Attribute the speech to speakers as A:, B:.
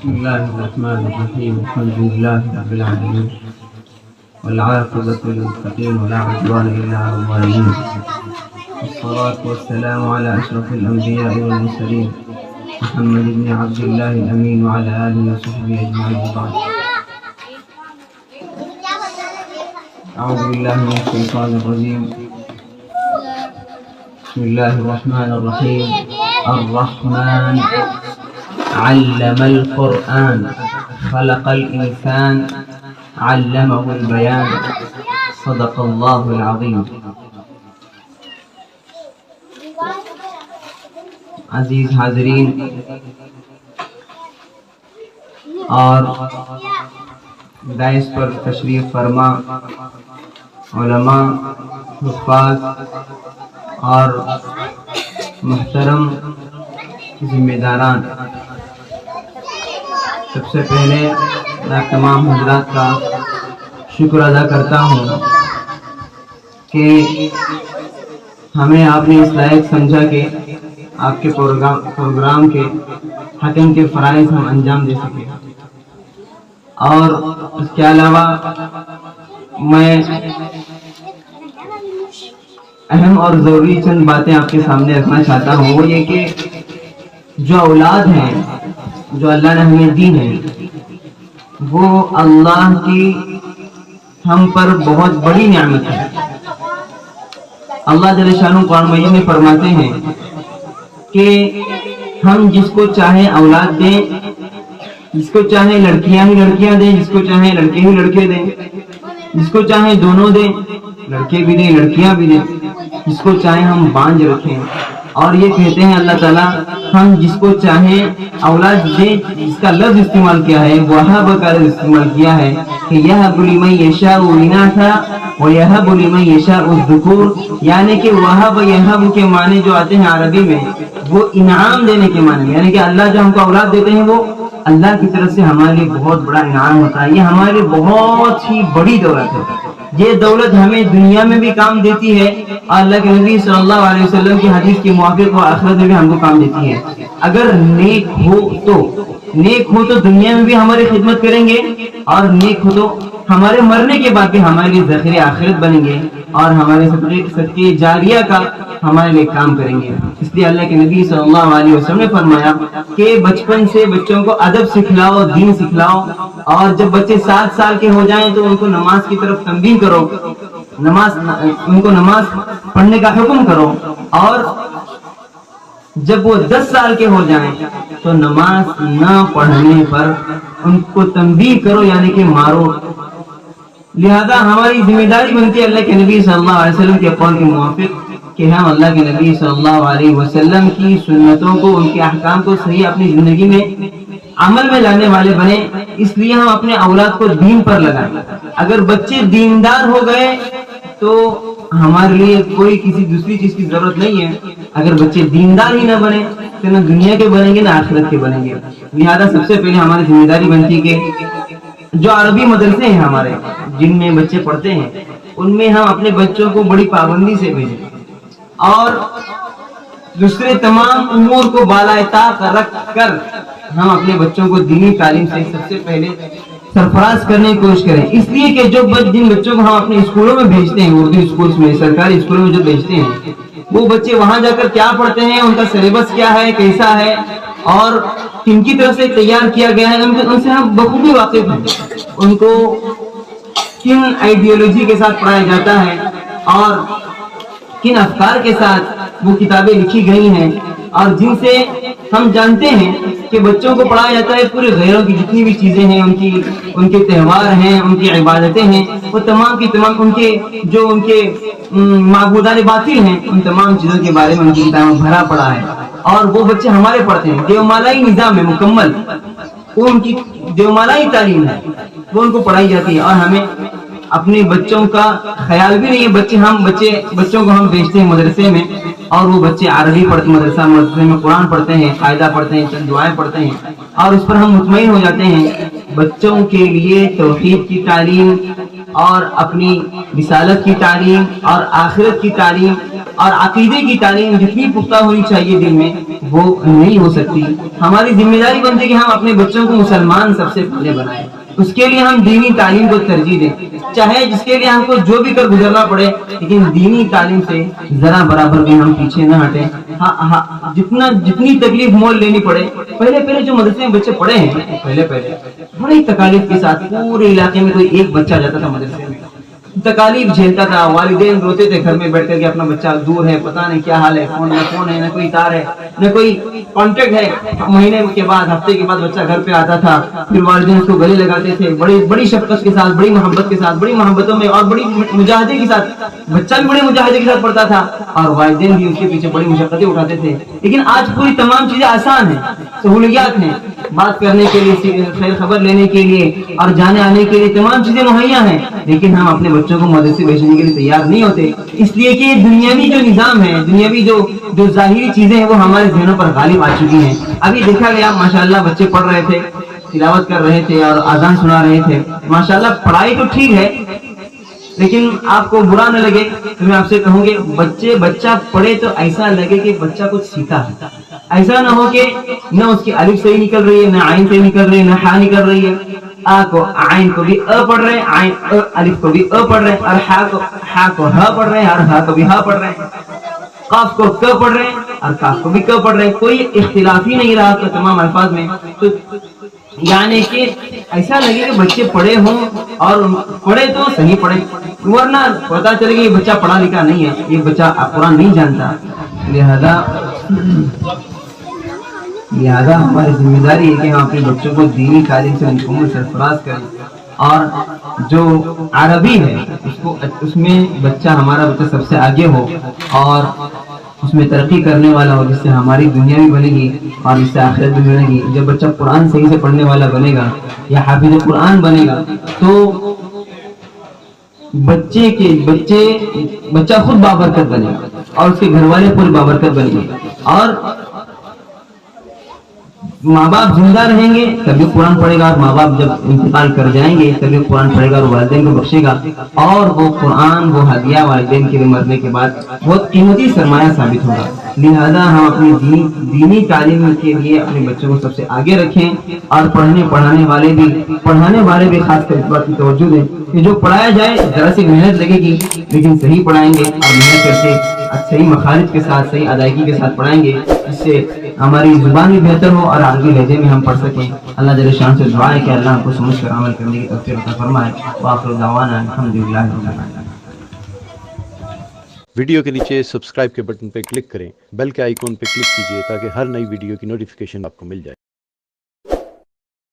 A: بسم الله الرحمن الرحيم. الحمد لله رب العالمين والعاقبة للمتقين ولا عدوان إلا على الظالمين، والصلاة والسلام على أشرف الأنبياء والمرسلين محمد بن عبد الله الأمين وعلى آله وصحبه أجمعين. وبعد، أعوذ بالله من الشيطان الرجيم. بسم الله الرحمن الرحيم. الرحمن علم القرآن خلق الإنسان علمه البيان صدق الله العظيم. عزیز حاضرین اور دائس پر تشریف فرما علماء، حفاظ اور محترم ذمہ داران، سب سے پہلے میں تمام حضرات کا شکر ادا کرتا ہوں کہ ہمیں آپ نے اس لائق سمجھا کہ آپ کے پروگرام کے حکم کے فرائض ہم انجام دے سکیں. اور اس کے علاوہ میں اہم اور ضروری چند باتیں آپ کے سامنے رکھنا چاہتا ہوں. وہ یہ کہ جو اولاد ہیں جو اللہ نے ہمیں دی ہے، وہ اللہ کی ہم پر بہت بڑی نعمت ہے. اللہ جل شانہ قرآن مجید میں فرماتے ہیں کہ ہم جس کو چاہے اولاد دیں، جس کو چاہے لڑکیاں ہی لڑکیاں دیں، جس کو چاہے لڑکے ہی لڑکے دیں، جس کو چاہے دونوں دیں، لڑکے بھی دیں لڑکیاں بھی دیں، جس کو چاہے ہم بانجھ رکھیں. اور یہ کہتے ہیں اللہ تعالیٰ ہم جس کو چاہیں اولاد دیں. اس کا لفظ استعمال کیا ہے، وہب کا لفظ استعمال کیا ہے کہ یہب لمن یشاء اناثا ویہب لمن یشاء الذکور، یعنی کہ وہب یہب کے معنی جو آتے ہیں عربی میں وہ انعام دینے کے معنی میں، یعنی کہ اللہ جو ہم کو اولاد دیتے ہیں وہ اللہ کی طرف سے ہمارے لیے بہت بڑا انعام ہوتا ہے. یہ ہمارے لیے بہت ہی بڑی دولت ہے. یہ دولت ہمیں دنیا میں بھی کام دیتی ہے، اللہ کے نبی صلی اللہ علیہ وسلم کی حدیث کے موافق وہ آخرت میں بھی ہم کو کام دیتی ہے. اگر نیک ہو تو دنیا میں بھی ہماری خدمت کریں گے، اور نیک ہو تو ہمارے مرنے کے بعد بھی ہمارے لیے ذخیرہ آخرت بنیں گے اور ہمارے صدقے جاریہ کا ہمارے لیے کام کریں گے. اس لیے اللہ کے نبی صلی اللہ علیہ وسلم نے فرمایا کہ بچپن سے بچوں کو ادب سکھلاؤ، دین سکھلاؤ، اور جب بچے 7 سال کے ہو جائیں تو ان کو نماز کی طرف تنبیہ کرو، ان کو نماز پڑھنے کا حکم کرو، اور جب وہ 10 سال کے ہو جائیں تو نماز نہ پڑھنے پر ان کو تنبیہ کرو، یعنی کہ مارو. لہذا ہماری ذمہ داری بنتی ہے اللہ کے نبی صلی اللہ علیہ وسلم کے قول کے موافق کہ ہم اللہ کے نبی صلی اللہ علیہ وسلم کی سنتوں کو، ان کے احکام کو صحیح اپنی زندگی میں عمل میں لانے والے بنے. اس لیے ہم اپنے اولاد کو دین پر لگائیں. اگر بچے دیندار ہو گئے تو ہمارے لیے کوئی کسی دوسری چیز کی ضرورت نہیں ہے. اگر بچے دیندار ہی نہ بنے تو نہ دنیا کے بنیں گے نہ آخرت کے بنیں گے. لہذا سب سے پہلے ہماری ذمہ داری بنتی ہے کہ جو عربی مدرسے ہیں ہمارے جن میں بچے پڑھتے ہیں ان میں ہم اپنے بچوں کو بڑی پابندی سے بھیجیں، اور دوسرے تمام امور کو بالائے طاق رکھ کر ہم اپنے بچوں کو دینی تعلیم سے سب سے پہلے سرفراز کرنے کی کوشش کریں. اس لیے کہ جن بچوں کو ہم اپنے اسکولوں میں بھیجتے ہیں، اردو اسکولز میں، سرکاری اسکولوں میں جو بھیجتے ہیں، وہ بچے وہاں جا کر کیا پڑھتے ہیں، ان کا سلیبس کیا ہے، کیسا ہے، اور کن کی طرف سے تیار کیا گیا ہے، ان سے ہم بخوبی واقف ہیں. ان کو کن آئیڈیالوجی کے ساتھ پڑھایا جاتا ہے اور کن افکار کے ساتھ وہ کتابیں لکھی گئی ہیں، اور جن سے ہم جانتے ہیں کہ بچوں کو پڑھایا جاتا ہے پورے غیروں کی جتنی بھی چیزیں ہیں، ان کے تہوار ہیں، ان کی عبادتیں ہیں، وہ تمام کی تمام ان کے معبودان باطل ہیں، ان تمام چیزوں کے بارے میں ان کی کتابوں میں بھرا پڑا ہے. اور وہ بچے ہمارے پڑھتے ہیں. دیومالائی نظام ہے مکمل، وہ ان کی دیومالائی تعلیم ہے، وہ ان کو پڑھائی جاتی ہے. اور ہمیں اپنے بچوں کا خیال بھی نہیں ہے. بچوں کو ہم بھیجتے ہیں مدرسے میں، اور وہ بچے عربی پڑھتے، مدرسے میں قرآن پڑھتے ہیں، قاعدہ پڑھتے ہیں، چند دعائیں پڑھتے ہیں، اور اس پر ہم مطمئن ہو جاتے ہیں. بچوں کے لیے توحید کی تعلیم اور اپنی رسالت کی تعلیم اور آخرت کی تعلیم اور عقیدے کی تعلیم جتنی پختہ ہونی چاہیے دل میں وہ نہیں ہو سکتی. ہماری ذمہ داری بنتی ہے کہ ہم اپنے بچوں کو مسلمان سب سے پہلے بنائیں. اس کے لیے ہم دینی تعلیم کو ترجیح دیں, چاہے جس کے لیے ہم کو جو بھی کر گزرنا پڑے, لیکن دینی تعلیم سے ذرا برابر بھی ہم پیچھے نہ ہٹیں. جتنی تکلیف مول لینی پڑے. پہلے جو مدرسے میں بچے پڑھے ہیں, پہلے بڑی تکالیف کے ساتھ پورے علاقے میں کوئی ایک بچہ جاتا تھا مدرسے میں, تکالیف جھیلتا تھا, والدین روتے تھے گھر میں بیٹھ کر کے اپنا بچہ دور ہے, پتہ نہیں کیا حال ہے, فون ہے, نہ کوئی تار ہے, نہ کوئی کانٹیکٹ ہے. مہینے کے بعد, ہفتے کے بعد بچہ گھر پہ آتا تھا, پھر والدین اس کو گلے لگاتے تھے, بڑی شفقت کے ساتھ, بڑی محبت کے ساتھ, بڑی محبتوں میں اور بڑی مجاہدے کے ساتھ. بچہ بھی بڑے مجاہدے کے ساتھ پڑھتا تھا اور والدین بھی اس کے پیچھے بڑی مشقتیں اٹھاتے تھے. لیکن آج پوری تمام چیزیں آسان ہیں, سہولیات ہیں, بات کرنے کے لیے, خیر خبر لینے کے لیے اور جانے آنے کے لیے تمام چیزیں مہیا ہیں. لیکن ہم اپنے بچوں کو مدرسے بھیجنے کے لیے تیار نہیں ہوتے, اس لیے کہ دنیاوی جو نظام ہے, دنیاوی جو ظاہری چیزیں ہیں وہ ہمارے ذہنوں پر غالب آ چکی ہیں. ابھی دیکھا گیا ماشاءاللہ بچے پڑھ رہے تھے, تلاوت کر رہے تھے اور اذان سنا رہے تھے. ماشاءاللہ پڑھائی تو ٹھیک ہے, لیکن آپ کو برا نہ لگے تو میں آپ سے کہوں گے بچہ پڑھے تو ایسا لگے کہ بچہ کچھ سیکھا ہے. ایسا نہ ہو کہ نہ اس کی الف صحیح نکل رہی ہے, نہ عین صحیح نکل رہی ہے, نہ ہا نکل رہی ہے. آ کو عین کو بھی پڑھ رہے ہیں, الف کو بھی پڑھ رہے ہیں, اور ہا کو ہ پڑھ رہے ہیں, اور ہا کو بھی ہا پڑھ رہے ہیں, قاف کو ک پڑھ رہے ہیں اور کاف کو بھی ک پڑھ رہے ہیں. کوئی اختلاف ہی نہیں رہا تو تمام الفاظ میں. تو یعنی کہ ایسا لگے کہ بچے پڑھے ہوں اور پڑھے تو صحیح پڑھے, ورنہ پتا چلے کہ یہ بچہ پڑھا لکھا نہیں ہے, یہ بچہ قرآن نہیں جانتا. لہذا ہماری ذمہ داری ہے کہ ہم اپنے بچوں کو دینی تعلیم سے مکمل سرفراز کریں, اور جو عربی ہے اس میں بچہ ہمارا بچہ سب سے آگے ہو اور اس میں ترقی کرنے والا ہو, جس سے ہماری دنیا بھی بنے گی اور اس سے آخرت بھی بنے گی. جب بچہ قرآن صحیح سے پڑھنے والا بنے گا یا حافظ قرآن بنے گا تو بچہ خود بابرکت بنے گا اور اس کے گھر والے پورے بابرکت بنے گے. اور ماں باپ زندہ رہیں گے تبھی قرآن پڑھے گا, اور ماں باپ جب انتقال کر جائیں گے تبھی قرآن پڑھے گا اور والدین کو بخشے گا. اور وہ قرآن, وہ ہدیہ والدین کے لیے مرنے کے بعد بہت قیمتی سرمایہ ثابت ہوگا. لہذا ہم اپنی دینی تعلیم کے لیے اپنے بچوں کو سب سے آگے رکھیں, اور پڑھانے والے بھی خاص کر اس بات کی توجہ دیں کہ جو پڑھایا جائے ذرا سی محنت لگے گی, لیکن صحیح پڑھائیں گے اور محنت کر کے صحیح مخارج کے ساتھ, صحیح ادائیگی کے ساتھ پڑھائیں گے, اس سے ہماری زبان بھی بہتر ہو اور عربی لہجے میں ہم پڑھ سکیں. اللہ جل شان سے دعا ہے کہ اللہ ہم کو سمجھ کر عمل کرنے کی توفیق عطا فرمائے. وآخر دعوانا الحمدللہ رب العالمین.
B: ویڈیو کے نیچے سبسکرائب کے بٹن پہ کلک کریں, بیل کے آئیکن پہ کلک کیجیے تاکہ ہر نئی ویڈیو کی نوٹیفیکیشن آپ کو مل جائے.